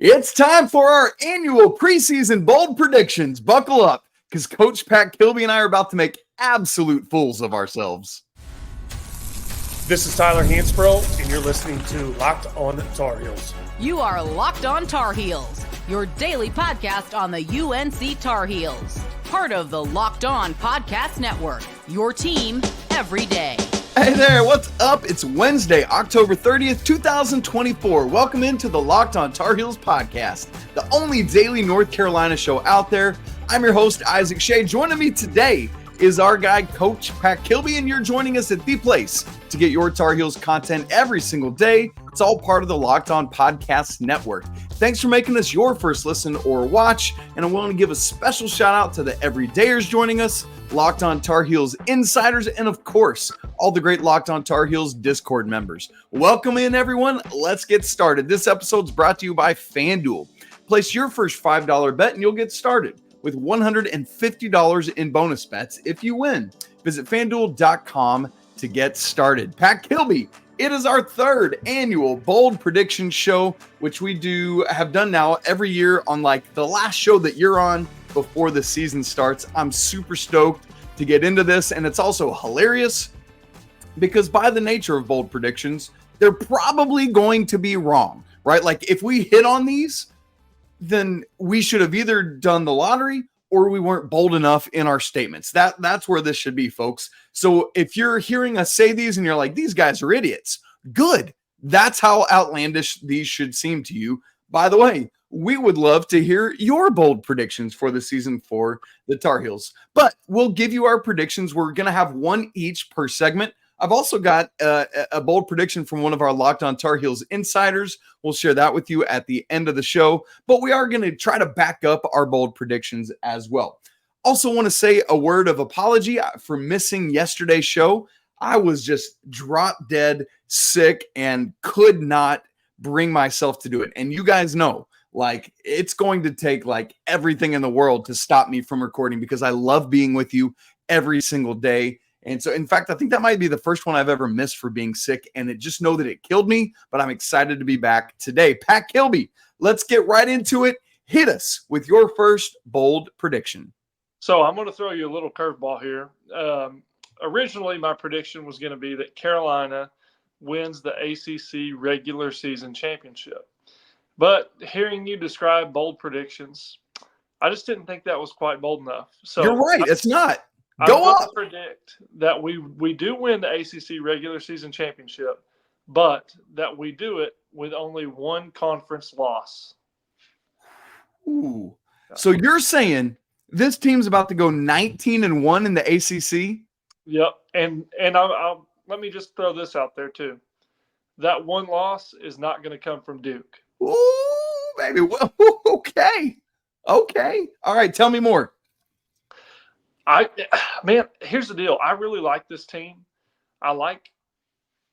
It's time for our annual preseason bold predictions. Buckle up, because Coach Pat Kilby and I are about to make absolute fools of ourselves. This is Tyler Hansbrough, and you're listening to Locked On Tar Heels. You are Locked On Tar Heels, your daily podcast on the UNC Tar Heels. Part of the Locked On Podcast Network, your team every day. Hey there, what's up? It's Wednesday, October 30th, 2024. Welcome into the Locked On Tar Heels podcast, the only daily North Carolina show out there. I'm your host, Isaac Shea. Joining me today is our guy, Coach Pat Kilby, and you're joining us at the place to get your Tar Heels content every single day. It's all part of the Locked On Podcast Network. Thanks for making us your first listen or watch, and I want to give a special shout out to the everydayers joining us, Locked On Tar Heels insiders, and of course, all the great Locked On Tar Heels Discord members. Welcome in, everyone. Let's get started. This episode's brought to you by FanDuel. Place your first $5 bet and you'll get started with $150 in bonus bets if you win. Visit FanDuel.com to get started. Pat Kilby, it is our third annual Bold Prediction Show, which we have done now every year on like the last show that you're on before the season starts. I'm super stoked to get into this, and it's also hilarious because by the nature of bold predictions, they're probably going to be wrong, right? Like if we hit on these, then we should have either done the lottery or we weren't bold enough in our statements. That's where this should be, folks. So if you're hearing us say these and you're like, these guys are idiots, good. That's how outlandish these should seem to you. By the way, we would love to hear your bold predictions for the season for the Tar Heels, but we'll give you our predictions. We're going to have one each per segment. I've also got a bold prediction from one of our Locked On Tar Heels insiders. We'll share that with you at the end of the show, but we are going to try to back up our bold predictions as well. Also want to say a word of apology for missing yesterday's show. I was just drop dead sick and could not bring myself to do it. And you guys know, like, it's going to take like everything in the world to stop me from recording because I love being with you every single day. And so, in fact, I think that might be the first one I've ever missed for being sick, and just know that it killed me, but I'm excited to be back today. Pat Kilby, let's get right into it. Hit us with your first bold prediction. So I'm going to throw you a little curveball here. Originally, my prediction was going to be that Carolina wins the ACC regular season championship. But hearing you describe bold predictions, I just didn't think that was quite bold enough. So you're right. It's not. Go up. I predict that we do win the ACC regular season championship, but that we do it with only one conference loss. Ooh. So you're saying this team's about to go 19-1 in the ACC? Yep. And I'll let me just throw this out there too. That one loss is not going to come from Duke. Ooh, baby. Well, okay. All right. Tell me more. Here's the deal. I really like this team. I like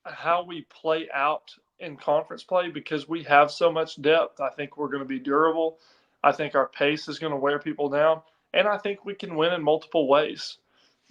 how we play out in conference play because we have so much depth. I think we're going to be durable. I think our pace is going to wear people down, and I think we can win in multiple ways.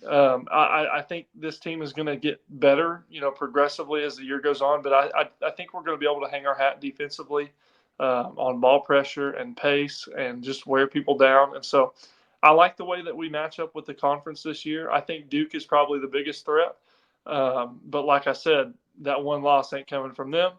I think this team is going to get better, progressively as the year goes on. But I think we're going to be able to hang our hat defensively on ball pressure and pace and just wear people down. And so I like the way that we match up with the conference this year. I think Duke is probably the biggest threat. But like I said, that one loss ain't coming from them.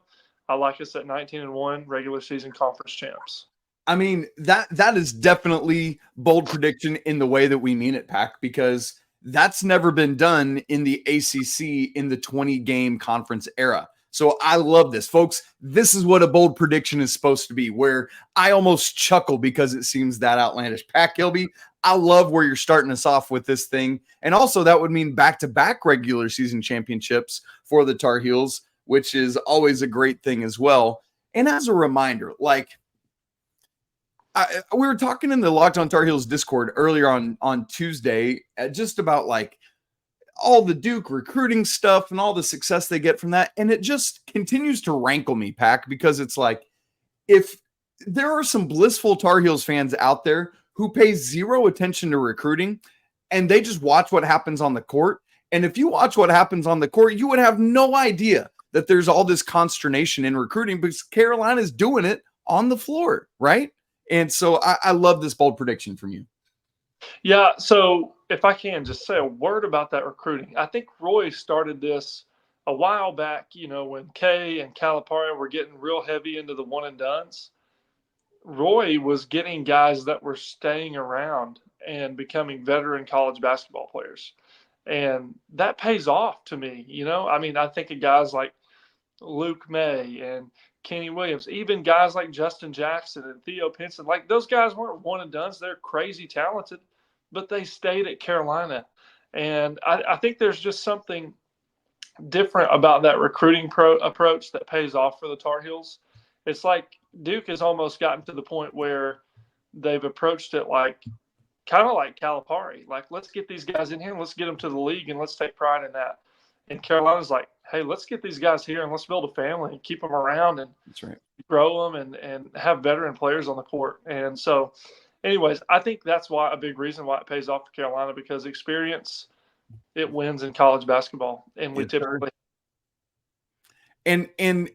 I like us at 19-1 regular season conference champs. I mean, that is definitely bold prediction in the way that we mean it, Pac, because that's never been done in the ACC in the 20-game conference era. So I love this, folks. This is what a bold prediction is supposed to be, where I almost chuckle because it seems that outlandish. Pat Kilby, I love where you're starting us off with this thing. And also that would mean back-to-back regular season championships for the Tar Heels, which is always a great thing as well. And as a reminder, like we were talking in the Locked On Tar Heels Discord earlier on Tuesday, just about like all the Duke recruiting stuff and all the success they get from that. And it just continues to rankle me, Pac, because it's like, if there are some blissful Tar Heels fans out there who pay zero attention to recruiting and they just watch what happens on the court. And if you watch what happens on the court, you would have no idea that there's all this consternation in recruiting because Carolina's doing it on the floor, right? And so I love this bold prediction from you. Yeah, so if I can just say a word about that recruiting, I think Roy started this a while back, when Kay and Calipari were getting real heavy into the one and dones. Roy was getting guys that were staying around and becoming veteran college basketball players. And that pays off to me, I think of guys like Luke May and Kenny Williams, even guys like Justin Jackson and Theo Pinson. Like, those guys weren't one and dones. They're crazy talented, but they stayed at Carolina. And I think there's just something different about that recruiting approach that pays off for the Tar Heels. It's like Duke has almost gotten to the point where they've approached it kind of like Calipari. Like, let's get these guys in here and let's get them to the league and let's take pride in that. And Carolina's like, hey, let's get these guys here and let's build a family and keep them around and That's right. grow them and have veteran players on the court. And so, anyways, I think that's a big reason why it pays off for Carolina, because experience, it wins in college basketball. And we typically. And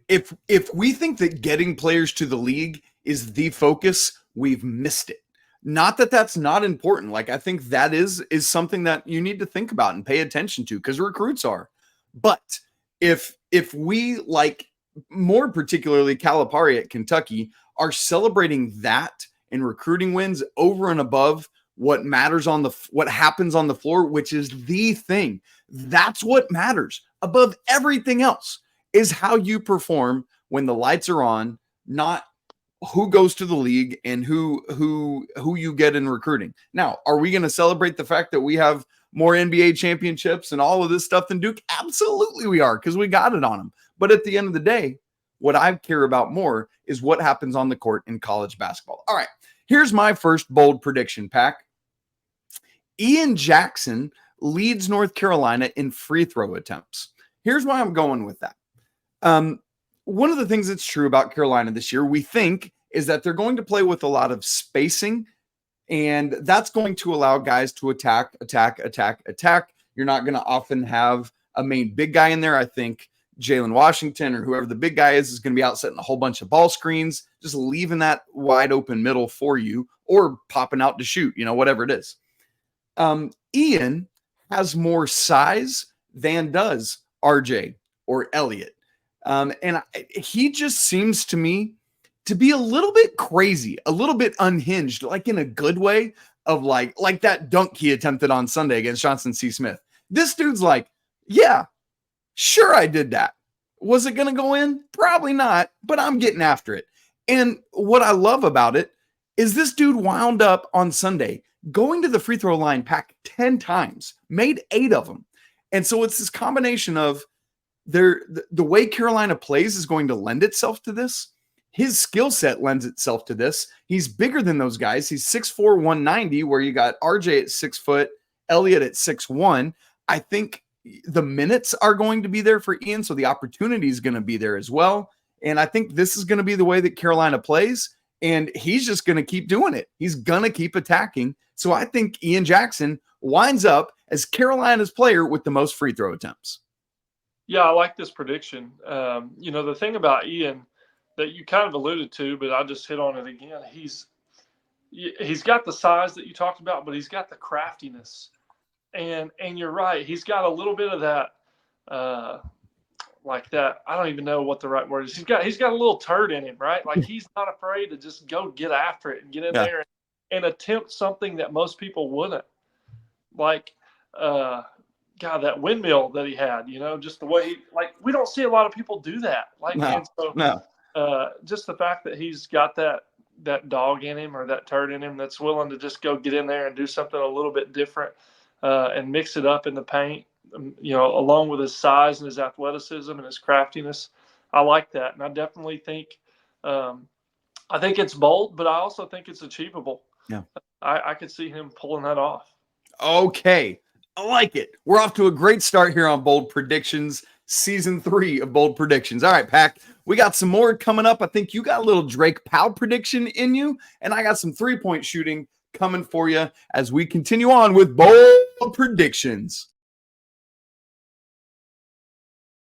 if we think that getting players to the league is the focus, we've missed it. Not that that's not important. Like, I think that is something that you need to think about and pay attention to, because recruits are. But if we, like, more particularly Calipari at Kentucky, are celebrating that and recruiting wins over and above what matters what happens on the floor, which is the thing, that's what matters above everything else, is how you perform when the lights are on, not who goes to the league and who you get in recruiting. Now, are we going to celebrate the fact that we have more NBA championships and all of this stuff than Duke? Absolutely we are, because we got it on them. But at the end of the day, what I care about more is what happens on the court in college basketball. All right, here's my first bold prediction, Pack. Ian Jackson leads North Carolina in free throw attempts. Here's why I'm going with that. One of the things that's true about Carolina this year, we think, is that they're going to play with a lot of spacing, and that's going to allow guys to attack. You're not going to often have a main big guy in there. I think Jalen Washington or whoever the big guy is going to be out setting a whole bunch of ball screens, just leaving that wide open middle for you, or popping out to shoot, whatever it is. Ian has more size than does RJ or Elliot. And he just seems to me to be a little bit crazy, a little bit unhinged, like in a good way, of like that dunk he attempted on Sunday against Johnson C. Smith. This dude's like, yeah, sure, I did that. Was it going to go in? Probably not, but I'm getting after it. And what I love about it is this dude wound up on Sunday going to the free throw line, Pack, 10 times, made 8 of them. And so it's this combination of the way Carolina plays is going to lend itself to this. His skill set lends itself to this. He's bigger than those guys. He's 6'4", 190, where you got RJ at 6 foot, Elliot at 6'1". I think the minutes are going to be there for Ian, so the opportunity is going to be there as well. And I think this is going to be the way that Carolina plays, and he's just going to keep doing it. He's going to keep attacking. So I think Ian Jackson winds up as Carolina's player with the most free throw attempts. Yeah, I like this prediction. The thing about Ian that you kind of alluded to, but I'll just hit on it again. He's got the size that you talked about, but he's got the craftiness. And you're right. He's got a little bit of that, like that. I don't even know what the right word is. He's got a little turd in him, right? Like, he's not afraid to just go get after it and get in there and attempt something that most people wouldn't. Like, God, that windmill that he had, just the way we don't see a lot of people do that. Just the fact that he's got that dog in him, or that turd in him, that's willing to just go get in there and do something a little bit different, and mix it up in the paint, along with his size and his athleticism and his craftiness. I like that. And I definitely think, I think it's bold, but I also think it's achievable. Yeah. I could see him pulling that off. Okay. I like it. We're off to a great start here on Bold Predictions, season 3 of Bold Predictions. All right, Pack, we got some more coming up. I think you got a little Drake Powell prediction in you, and I got some 3-point shooting coming for you as we continue on with Bold Predictions.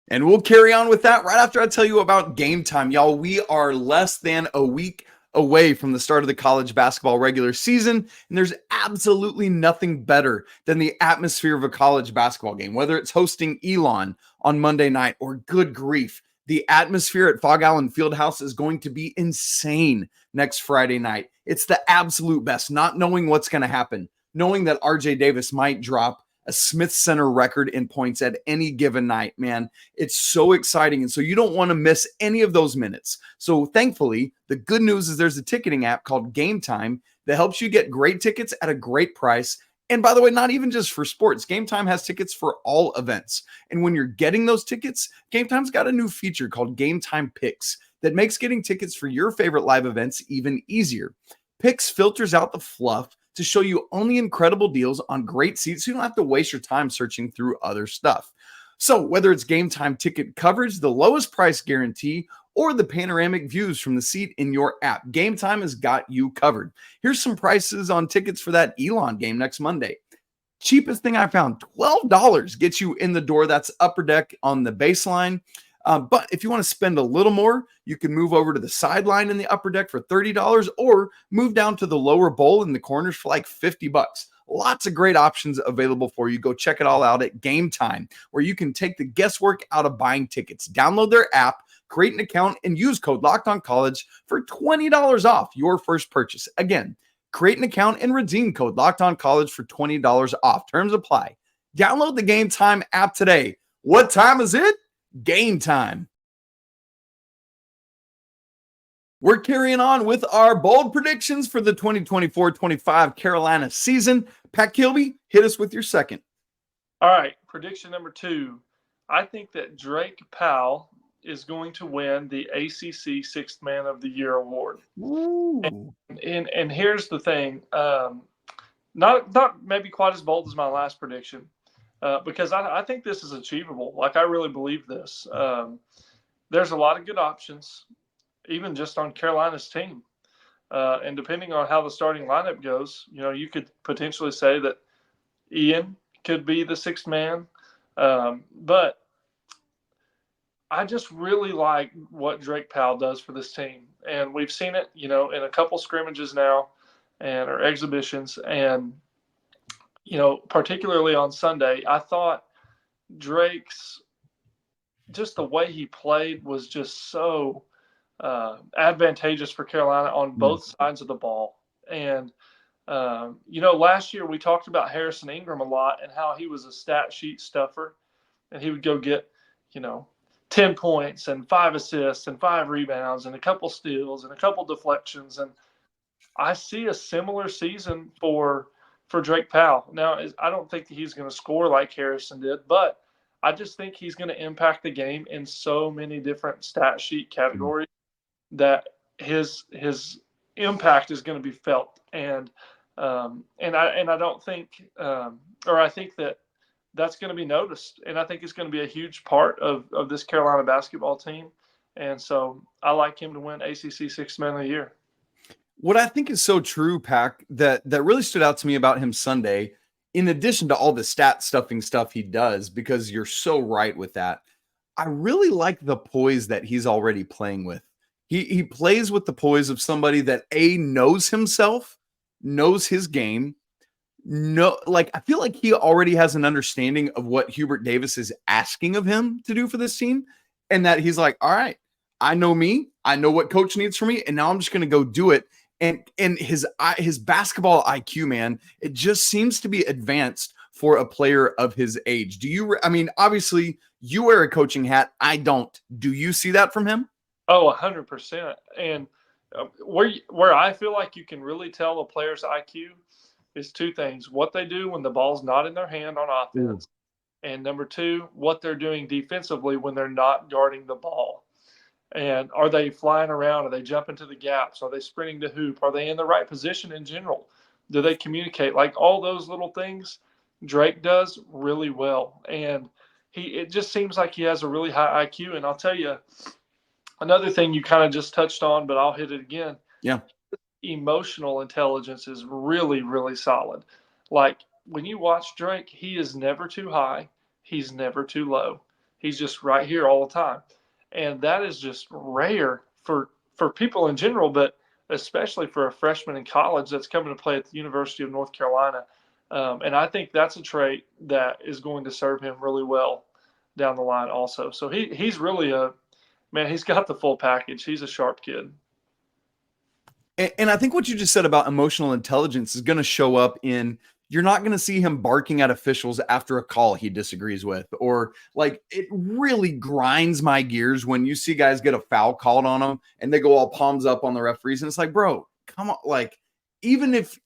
And we'll carry on with that right after I tell you about Game Time. Y'all, we are less than a week away from the start of the college basketball regular season, and there's absolutely nothing better than the atmosphere of a college basketball game, whether it's hosting Elon on Monday night or good grief. The atmosphere at Fog Island Fieldhouse is going to be insane next Friday night. It's the absolute best, not knowing what's going to happen, knowing that RJ Davis might drop a Smith Center record in points at any given night, man. It's so exciting. And so you don't want to miss any of those minutes. So thankfully, the good news is there's a ticketing app called Game Time that helps you get great tickets at a great price. And by the way, not even just for sports. Game Time has tickets for all events. And when you're getting those tickets, Game Time's got a new feature called Game Time Picks that makes getting tickets for your favorite live events even easier. Picks filters out the fluff to show you only incredible deals on great seats so you don't have to waste your time searching through other stuff. So whether it's Game Time ticket coverage, the lowest price guarantee, or the panoramic views from the seat in your app, Game Time has got you covered. Here's some prices on tickets for that Elon game next Monday. Cheapest thing I found, $12 gets you in the door. That's upper deck on the baseline. But if you want to spend a little more, you can move over to the sideline in the upper deck for $30 or move down to the lower bowl in the corners for like $50. Lots of great options available for you. Go check it all out at Game Time, where you can take the guesswork out of buying tickets. Download their app, create an account, and use code LOCKEDONCollege for $20 off your first purchase. Again, create an account and redeem code LOCKEDONCollege for $20 off. Terms apply. Download the Game Time app today. What time is it? Game time. We're carrying on with our bold predictions for the 2024-25 Carolina season. Pat Kilby, hit us with your second. All right, prediction number 2. I think that Drake Powell is going to win the ACC Sixth Man of the Year award. And here's the thing, not maybe quite as bold as my last prediction, because I think this is achievable. Like, I really believe this. There's a lot of good options, even just on Carolina's team. And depending on how the starting lineup goes, you could potentially say that Ian could be the sixth man. But I just really like what Drake Powell does for this team. And we've seen it, in a couple scrimmages now or exhibitions. And, particularly on Sunday, I thought Drake's, just the way he played was just so advantageous for Carolina on both sides of the ball. And, last year we talked about Harrison Ingram a lot and how he was a stat sheet stuffer, and he would go get, 10 points and 5 assists and 5 rebounds and a couple steals and a couple deflections. And I see a similar season for Drake Powell. Now, I don't think that he's going to score like Harrison did, but I just think he's going to impact the game in so many different stat sheet categories that his impact is going to be felt. And I don't think, or I think that that's going to be noticed. And I think it's going to be a huge part of this Carolina basketball team. And so I like him to win ACC Sixth Man of the Year. What I think is so true, Pac, that really stood out to me about him Sunday, in addition to all the stat stuffing stuff he does, because you're so right with that, I really like the poise that he's already playing with. He plays with the poise of somebody that knows himself, knows his game. I feel like he already has an understanding of what Hubert Davis is asking of him to do for this team, and that he's like, all right, I know me, I know what coach needs from me, and now I'm just going to go do it. And his basketball IQ, man, it just seems to be advanced for a player of his age. Obviously you wear a coaching hat. I don't. Do you see that from him? Oh, 100%. And where I feel like you can really tell a player's IQ is 2 things: what they do when the ball's not in their hand on offense, and number 2, what they're doing defensively when they're not guarding the ball. And are they flying around? Are they jumping to the gaps? Are they sprinting to hoop? Are they in the right position in general? Do they communicate? Like, all those little things Drake does really well. And it just seems like he has a really high IQ. And I'll tell you, another thing you kind of just touched on, but I'll hit it again. Yeah. Emotional intelligence is really, really solid. Like, when you watch Drake, he is never too high. He's never too low. He's just right here all the time. And that is just rare for people in general, but especially for a freshman in college that's coming to play at the University of North Carolina. And I think that's a trait that is going to serve him really well down the line also. So he's really he's got the full package. He's a sharp kid. And I think what you just said about emotional intelligence is going to show up in, you're not going to see him barking at officials after a call he disagrees with, or like, it really grinds my gears when you see guys get a foul called on them and they go all palms up on the referees. And it's like, bro, come on. Like, even if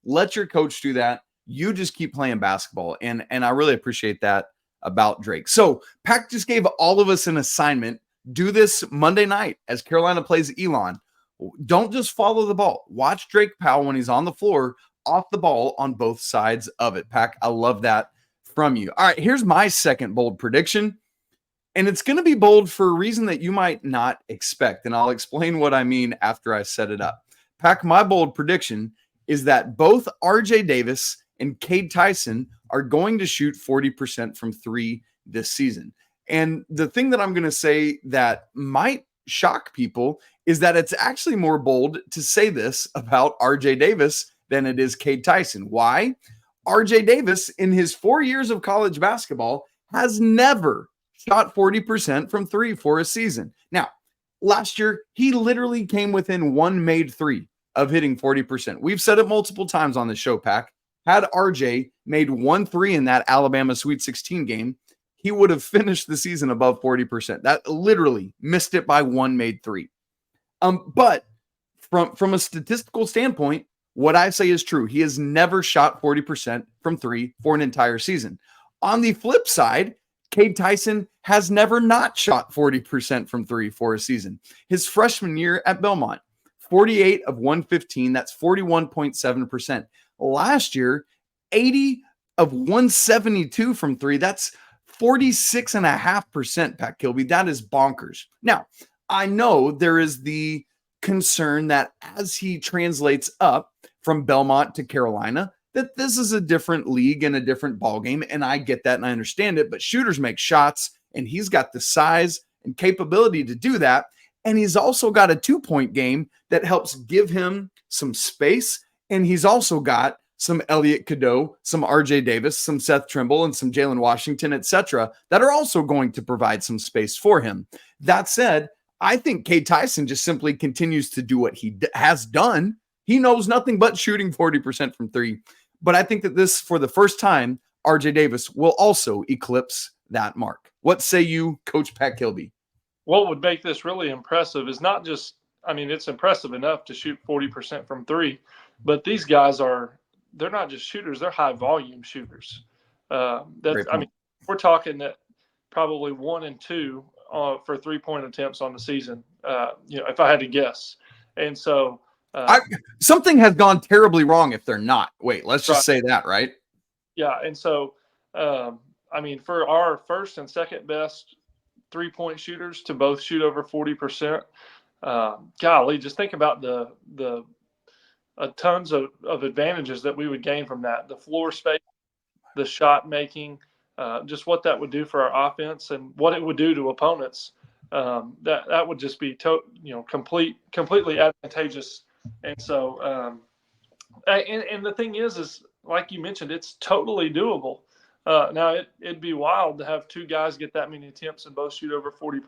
let your coach do that, you just keep playing basketball. And I really appreciate that about Drake. So Pac just gave all of us an assignment. Do this Monday night as Carolina plays Elon. Don't just follow the ball. Watch Drake Powell when he's on the floor, off the ball on both sides of it. Pac, I love that from you. All right, here's my second bold prediction. And it's going to be bold for a reason that you might not expect. And I'll explain what I mean after I set it up. Pac, my bold prediction is that both RJ Davis and Cade Tyson are going to shoot 40% from three this season. And the thing that I'm going to say that might shock people is that it's actually more bold to say this about RJ Davis than it is Cade Tyson. Why? RJ Davis, in his 4 years of college basketball, has never shot 40% from three for a season. Now, last year, he literally came within one made three of hitting 40%. We've said it multiple times on the show, Pac. Had RJ made 1 3 in that Alabama Sweet 16 game, he would have finished the season above 40%. That literally missed it by one made three. But from a statistical standpoint, what I say is true. He has never shot 40% from three for an entire season. On the flip side, Cade Tyson has never not shot 40% from three for a season. His freshman year at Belmont, 48 of 115, that's 41.7%. Last year, 80 of 172 from three, that's 46.5%, Pat Kilby. That is bonkers. Now, I know there is the concern that as he translates up from Belmont to Carolina, that this is a different league and a different ballgame, and I get that and I understand it, but shooters make shots, and he's got the size and capability to do that, and he's also got a two-point game that helps give him some space, and he's also got some Elliot Cadeau, some RJ Davis, some Seth Trimble, and some Jalen Washington, etc., that are also going to provide some space for him. That said, I think Cade Tyson just simply continues to do what he has done. He knows nothing but shooting 40% from three. But I think that this, for the first time, RJ Davis will also eclipse that mark. What say you, Coach Pat Kilby? What would make this really impressive is not just, it's impressive enough to shoot 40% from three, but these guys they're not just shooters, they're high volume shooters. We're talking that probably 1 and 2 for 3-point attempts on the season, if I had to guess. And so something has gone terribly wrong if they're not. Wait, let's just say that, right? Yeah. And so, for our first and second best 3-point shooters to both shoot over 40%, golly, just think about the tons of advantages that we would gain from that. The floor space, the shot making, just what that would do for our offense and what it would do to opponents. That would just be completely advantageous. And so, and the thing is like you mentioned, it's totally doable. Now it'd be wild to have two guys get that many attempts and both shoot over 40%,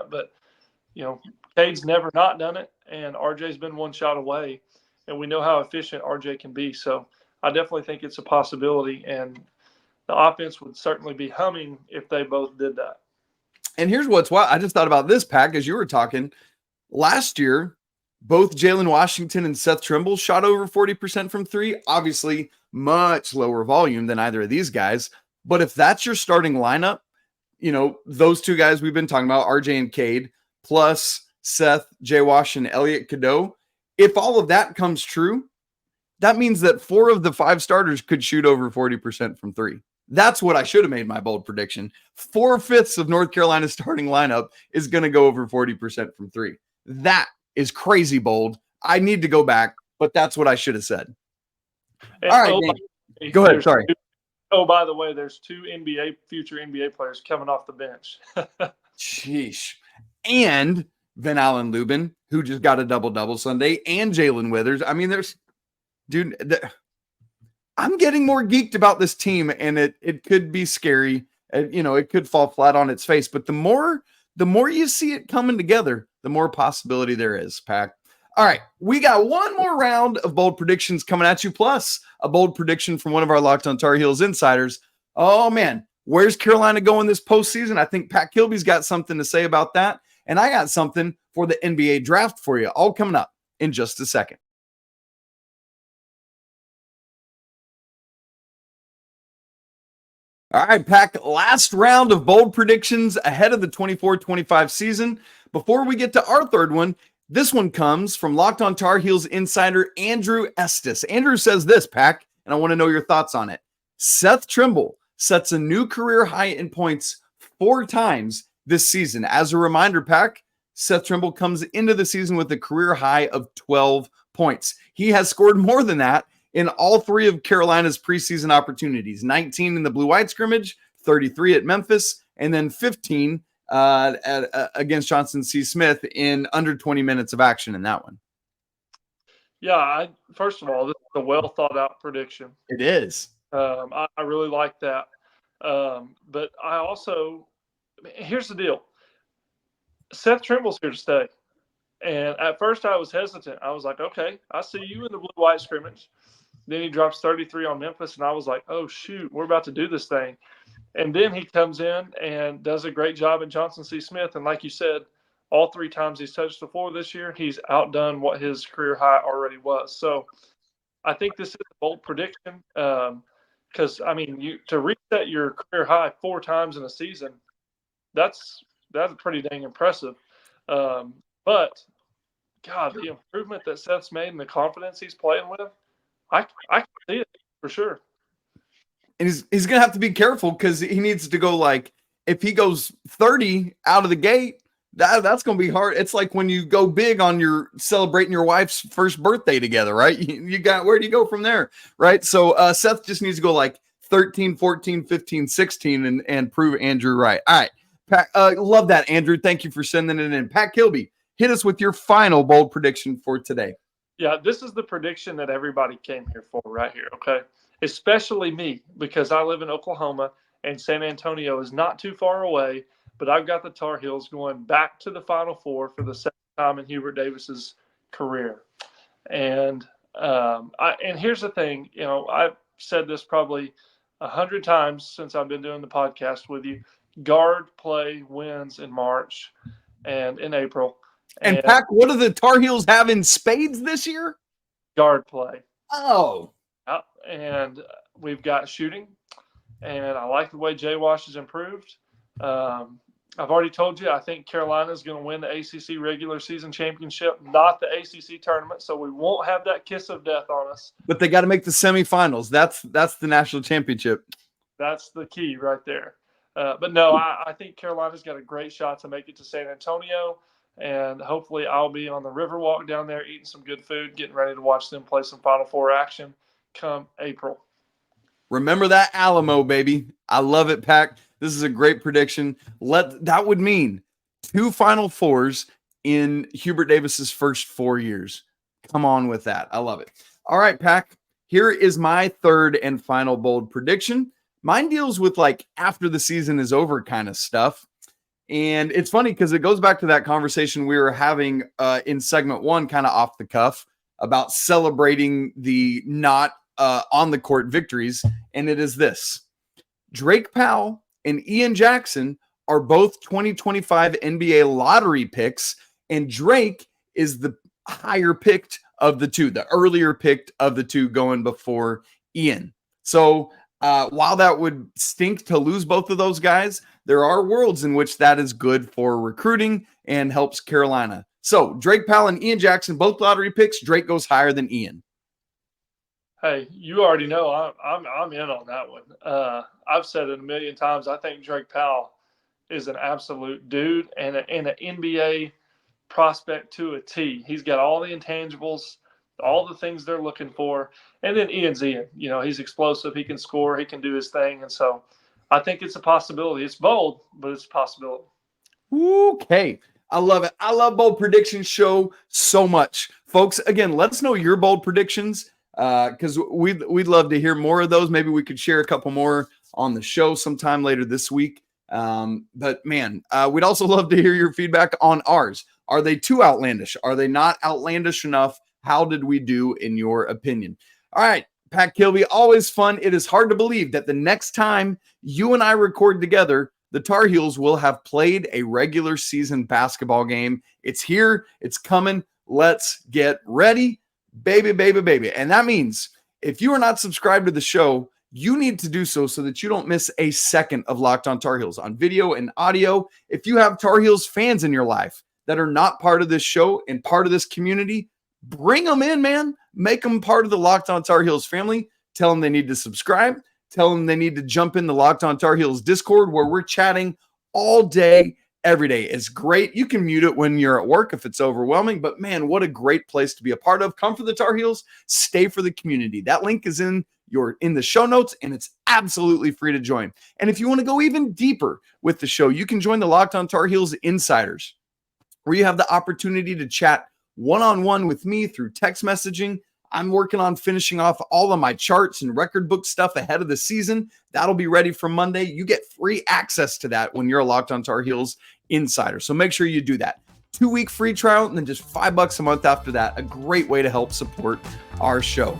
but Cade's never not done it, and RJ's been one shot away, and we know how efficient RJ can be. So I definitely think it's a possibility, and the offense would certainly be humming if they both did that. And here's what's wild. I just thought about this, Pac, as you were talking. Last year, both Jalen Washington and Seth Trimble shot over 40% from three. Obviously, much lower volume than either of these guys. But if that's your starting lineup, those two guys we've been talking about, RJ and Cade, plus Seth, Jay Wash, and Elliot Cadeau, if all of that comes true, that means that 4 of the 5 starters could shoot over 40% from three. That's what I should have made my bold prediction. 4/5 of North Carolina's starting lineup is going to go over 40% from three. That is crazy bold. I need to go back, but that's what I should have said. And all right, go ahead. Sorry. Oh, by the way, there's two future NBA players coming off the bench. Sheesh. And Van Allen Lubin, who just got a double-double Sunday, and Jalen Withers. I mean, I'm getting more geeked about this team, and it could be scary. It could fall flat on its face. But the more you see it coming together, the more possibility there is, Pack. All right, we got one more round of bold predictions coming at you, plus a bold prediction from one of our Locked on Tar Heels insiders. Oh, man, where's Carolina going this postseason? I think Pat Kilby's got something to say about that, and I got something for the NBA draft for you, all coming up in just a second. All right, Pack, last round of bold predictions ahead of the 24-25 season. Before we get to our third one, this one comes from Locked on Tar Heels insider Andrew Estes. Andrew says this, Pack, and I want to know your thoughts on it. Seth Trimble sets a new career high in points 4 times this season. As a reminder, Pack, Seth Trimble comes into the season with a career high of 12 points. He has scored more than that in all 3 of Carolina's preseason opportunities, 19 in the blue-white scrimmage, 33 at Memphis, and then 15 against Johnson C. Smith in under 20 minutes of action in that one. Yeah, first of all, this is a well-thought-out prediction. It is. I really like that. But I also – here's the deal. Seth Trimble's here to stay. And at first I was hesitant. I was like, okay, I see you in the blue-white scrimmage. Then he drops 33 on Memphis, and I was like, oh, shoot, we're about to do this thing. And then he comes in and does a great job at Johnson C. Smith. And like you said, all 3 times he's touched the floor this year, he's outdone what his career high already was. So I think this is a bold prediction because, I mean, to reset your career high 4 times in a season, that's pretty dang impressive. But, God, the improvement that Seth's made and the confidence he's playing with, I can see it for sure. And he's going to have to be careful because he needs to go if he goes 30 out of the gate, that's going to be hard. It's like when you go big on your celebrating your wife's first birthday together, right? Where do you go from there, right? So Seth just needs to go 13, 14, 15, 16 and prove Andrew right. All right. Pat, love that, Andrew. Thank you for sending it in. Pat Kilby, hit us with your final bold prediction for today. Yeah, this is the prediction that everybody came here for right here, okay? Especially me, because I live in Oklahoma and San Antonio is not too far away, but I've got the Tar Heels going back to the Final Four for the second time in Hubert Davis's career. And and here's the thing, I've said this probably 100 times since I've been doing the podcast with you. Guard play wins in March and in April. And Pack, what do the Tar Heels have in spades this year? Guard play. Oh. And we've got shooting, and I like the way Jay Wash has improved. I've already told you I think Carolina is going to win the ACC regular season championship, not the ACC tournament, so we won't have that kiss of death on us. But they got to make the semifinals. That's the national championship. That's the key right there. But no, I think Carolina's got a great shot to make it to San Antonio, and hopefully I'll be on the Riverwalk down there eating some good food, getting ready to watch them play some Final Four action come April. Remember that Alamo, baby. I love it, Pack. This is a great prediction. That would mean 2 Final Fours in Hubert Davis's first 4 years. Come on with that. I love it. All right, Pack. Here is my third and final bold prediction. Mine deals with after the season is over kind of stuff. And it's funny because it goes back to that conversation we were having in segment 1, kind of off the cuff, about celebrating the not on the court victories. And it is this: Drake Powell and Ian Jackson are both 2025 NBA lottery picks. And Drake is the higher picked of the 2, the earlier picked of the 2 going before Ian. So while that would stink to lose both of those guys, there are worlds in which that is good for recruiting and helps Carolina. So Drake Powell and Ian Jackson, both lottery picks. Drake goes higher than Ian. Hey, you already know I'm in on that one. I've said it a million times. I think Drake Powell is an absolute dude and an NBA prospect to a T. He's got all the intangibles all the things they're looking for. And then Ian's Ian. He's explosive. He can score. He can do his thing. And so I think it's a possibility. It's bold, but it's a possibility. Okay. I love it. I love bold predictions show so much. Folks, again, let us know your bold predictions because we'd love to hear more of those. Maybe we could share a couple more on the show sometime later this week. But man, we'd also love to hear your feedback on ours. Are they too outlandish? Are they not outlandish enough? How did we do in your opinion? All right, Pat Kilby, always fun. It is hard to believe that the next time you and I record together, the Tar Heels will have played a regular season basketball game. It's here. It's coming. Let's get ready. Baby, baby, baby. And that means if you are not subscribed to the show, you need to do so that you don't miss a second of Locked On Tar Heels on video and audio. If you have Tar Heels fans in your life that are not part of this show and part of this community, bring them in, man. Make them part of the Locked On Tar Heels family. Tell them they need to subscribe. Tell them they need to jump in the Locked On Tar Heels Discord where we're chatting all day, every day. It's great. You can mute it when you're at work if it's overwhelming, but man, what a great place to be a part of. Come for the Tar Heels, stay for the community. That link is in the show notes, and it's absolutely free to join. And if you want to go even deeper with the show, you can join the Locked On Tar Heels Insiders, where you have the opportunity to chat one-on-one with me through text messaging. I'm working on finishing off all of my charts and record book stuff ahead of the season. That'll be ready for Monday. You get free access to that when you're a Locked On Tar Heels Insider. So make sure you do that. 2-week free trial and then just $5 a month after that. A great way to help support our show.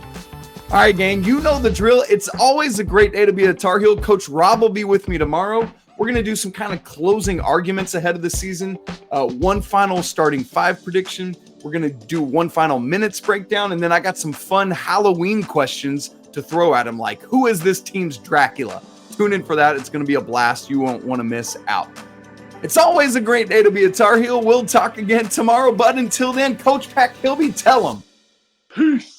All right, gang, you know the drill. It's always a great day to be a Tar Heel. Coach Rob will be with me tomorrow. We're going to do some kind of closing arguments ahead of the season. One final starting five prediction. We're going to do one final minutes breakdown. And then I got some fun Halloween questions to throw at him, like, who is this team's Dracula? Tune in for that. It's going to be a blast. You won't want to miss out. It's always a great day to be a Tar Heel. We'll talk again tomorrow. But until then, Coach Pat Kilby, tell him. Peace.